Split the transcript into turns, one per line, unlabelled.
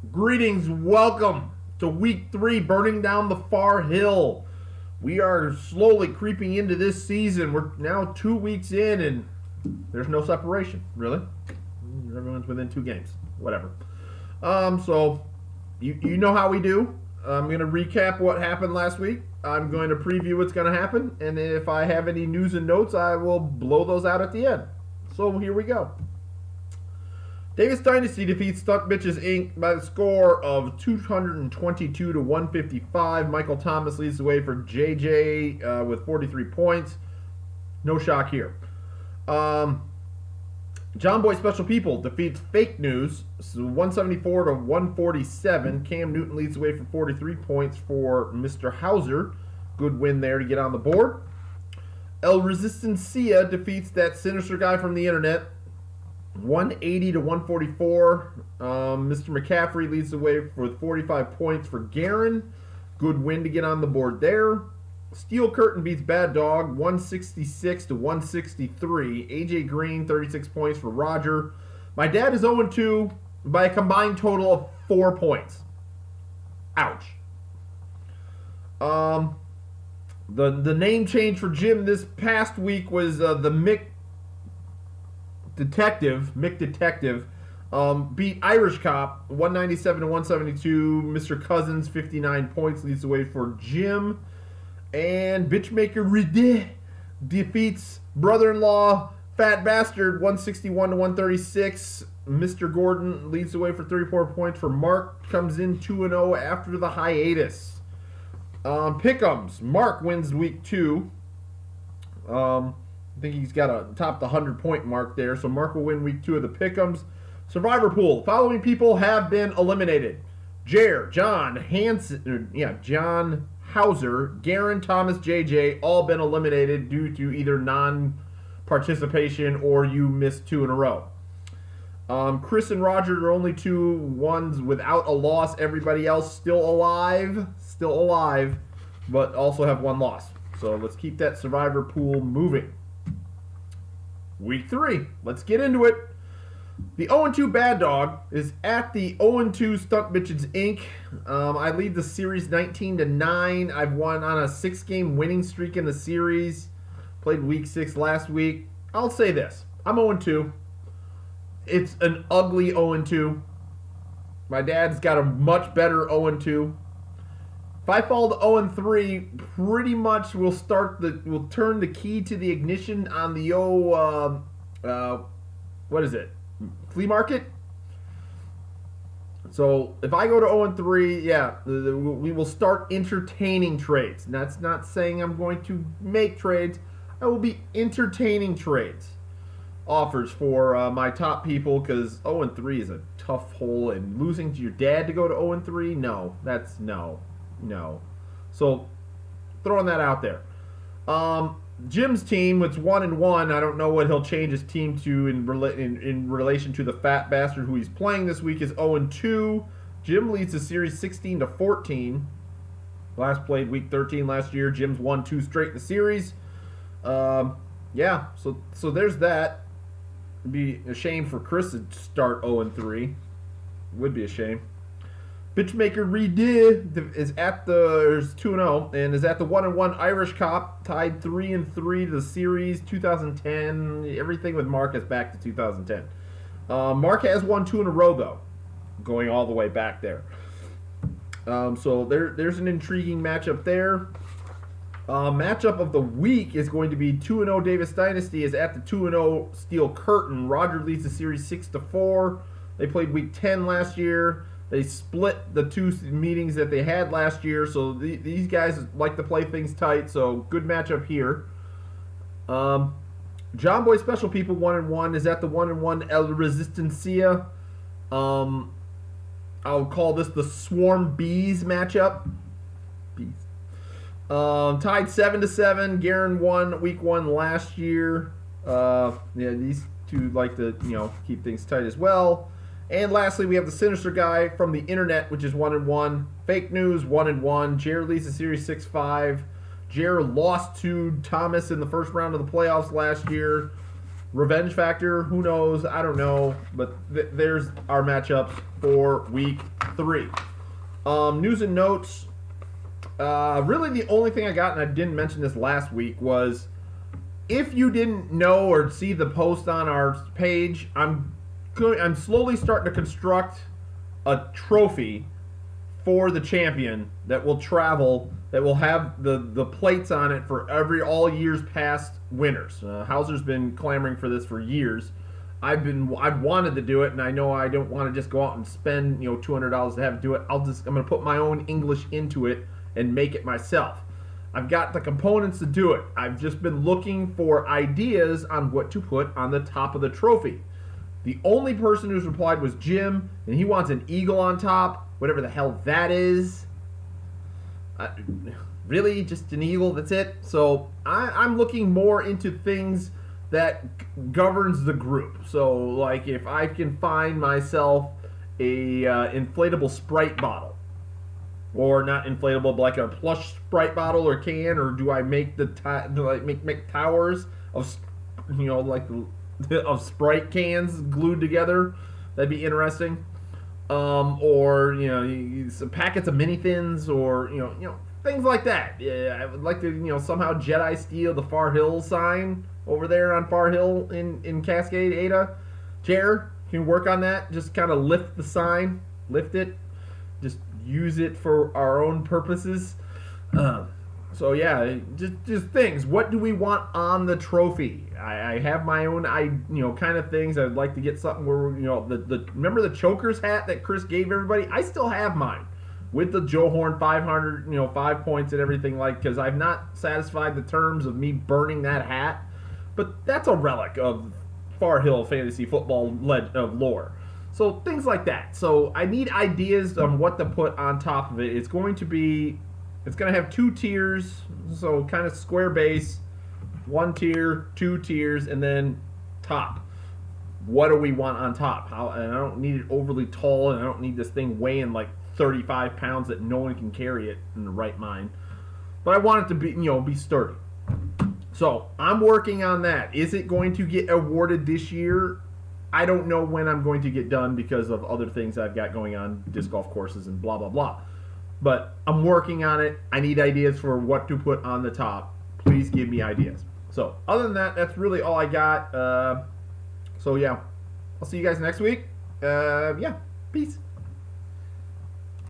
Greetings, welcome to week 3, burning down the far hill. We are slowly creeping into this season. We're now 2 weeks in, and there's no separation, really. Everyone's within 2 games, whatever. So you know how we do. I'm going to recap what happened last week. I'm going to preview what's going to happen, and if I have any news and notes, I will blow those out at the end. So here we go. Davis Dynasty defeats Stunt Bitches Inc. by the score of 222 to 155. Michael Thomas leads the way for JJ with 43 points. No shock here. John Boy Special People defeats Fake News 174 to 147. Cam Newton leads the way for 43 points for Mr. Hauser. Good win there to get on the board. El Resistencia defeats that sinister guy from the internet 180 to 144. Mr. McCaffrey leads the way with 45 points for Garen. Good win to get on the board there. Steel Curtain beats Bad Dog 166 to 163. AJ Green 36 points for Roger. My dad is 0-2 by a combined total of 4 points. Ouch. The name change for Jim this past week was the Mick Detective beat Irish Cop 197 to 172. Mr. Cousins 59 points leads the way for Jim, and Bitchmaker Ride defeats brother-in-law Fat Bastard 161 to 136. Mr. Gordon leads the way for 34 points for Mark. Comes in 2-0 after the hiatus. Pick'ems. Mark wins week 2. I think he's got to top the 100-point mark there. So Mark will win week 2 of the Pick'ems. Survivor Pool. Following people have been eliminated: John Hauser, Garen, Thomas, JJ, all been eliminated due to either non-participation or you missed 2 in a row. Chris and Roger are only 2 ones without a loss. Everybody else still alive, but also have 1 loss. So let's keep that Survivor Pool moving. Week 3. Let's get into it. The 0-2 Bad Dog is at the 0-2 Stunt Bitches Inc. I lead the series 19-9. I've won on a 6-game winning streak in the series. Played week 6 last week. I'll say this. I'm 0-2. It's an ugly 0-2. My dad's got a much better 0-2. If I fall to 0-3, pretty much we'll turn the key to the ignition on the what is it? Flea market? So if I go to 0-3, yeah, we will start entertaining trades. And that's not saying I'm going to make trades. I will be entertaining trades. Offers for my top people, because 0-3 is a tough hole, and losing to your dad to go to 0-3, no. That's no. So throwing that out there. Jim's team, it's 1-1. I don't know what he'll change his team to in relation to the Fat Bastard who he's playing this week is 0-2. Jim leads the series 16-14. Last played week 13 last year. Jim's won 2 straight in the series. Yeah, so there's that. It'd be a shame for Chris to start 0-3. Would be a shame. Bitchmaker Redid is at the 2-0 and is at the 1-1 Irish Cop, tied 3-3 to the series 2010. Everything with Mark is back to 2010. Mark has won 2 in a row though, going all the way back there. So there's an intriguing matchup there. Matchup of the week is going to be 2-0 Davis Dynasty is at the 2-0 Steel Curtain. Roger leads the series 6-4. They played week 10 last year. They split the 2 meetings that they had last year, so these guys like to play things tight, so good matchup here. John Boy Special People 1-1 is at the 1-1 El Resistencia. I'll call this the Swarm Bees matchup. Bees. Tied 7-7. Garen won week 1 last year. Yeah, these 2 like to keep things tight as well. And lastly, we have the Sinister Guy from the internet, which is 1-1. Fake News 1-1. Jared leads the series 6-5. Jared lost to Thomas in the first round of the playoffs last year. Revenge factor, who knows? I don't know. But there's our matchups for week 3. News and notes. Really, the only thing I got, and I didn't mention this last week, was if you didn't know or see the post on our page, I'm slowly starting to construct a trophy for the champion that will travel, that will have the plates on it for all years past winners. Hauser's been clamoring for this for years. I've wanted to do it, and I know I don't want to just go out and spend $200 to have it do it. I'm gonna put my own English into it and make it myself. I've got the components to do it. I've just been looking for ideas on what to put on the top of the trophy. The only person who's replied was Jim, and he wants an eagle on top, whatever the hell that is. Really? Just an eagle? That's it? So I'm looking more into things that governs the group. So, like, if I can find myself a inflatable Sprite bottle, or not inflatable, but like a plush Sprite bottle or can, or do I make make towers of of Sprite cans glued together? That'd be interesting. Or some packets of mini thins, or things like that. Yeah, I would like to somehow Jedi steal the Far Hill sign over there on Far Hill in Cascade, Ada. Jared, can you work on that? Just kind of lift the sign, lift it, just use it for our own purposes. So yeah, just things. What do we want on the trophy? I have my own kind of things. I'd like to get something where remember the Chokers hat that Chris gave everybody? I still have mine with the Joe Horn 500, 5 points and everything, because I've not satisfied the terms of me burning that hat. But that's a relic of Far Hill fantasy football lore. So things like that. So I need ideas on what to put on top of it. It's going to have 2 tiers, so kind of square base, 1 tier, 2 tiers, and then top. What do we want on top? And I don't need it overly tall, and I don't need this thing weighing like 35 pounds that no one can carry it in the right mind. But I want it to be sturdy. So I'm working on that. Is it going to get awarded this year? I don't know when I'm going to get done because of other things I've got going on, disc golf courses and blah, blah, blah. But I'm working on it. I need ideas for what to put on the top. Please give me ideas. So other than that, that's really all I got. So yeah, I'll see you guys next week. Yeah, peace.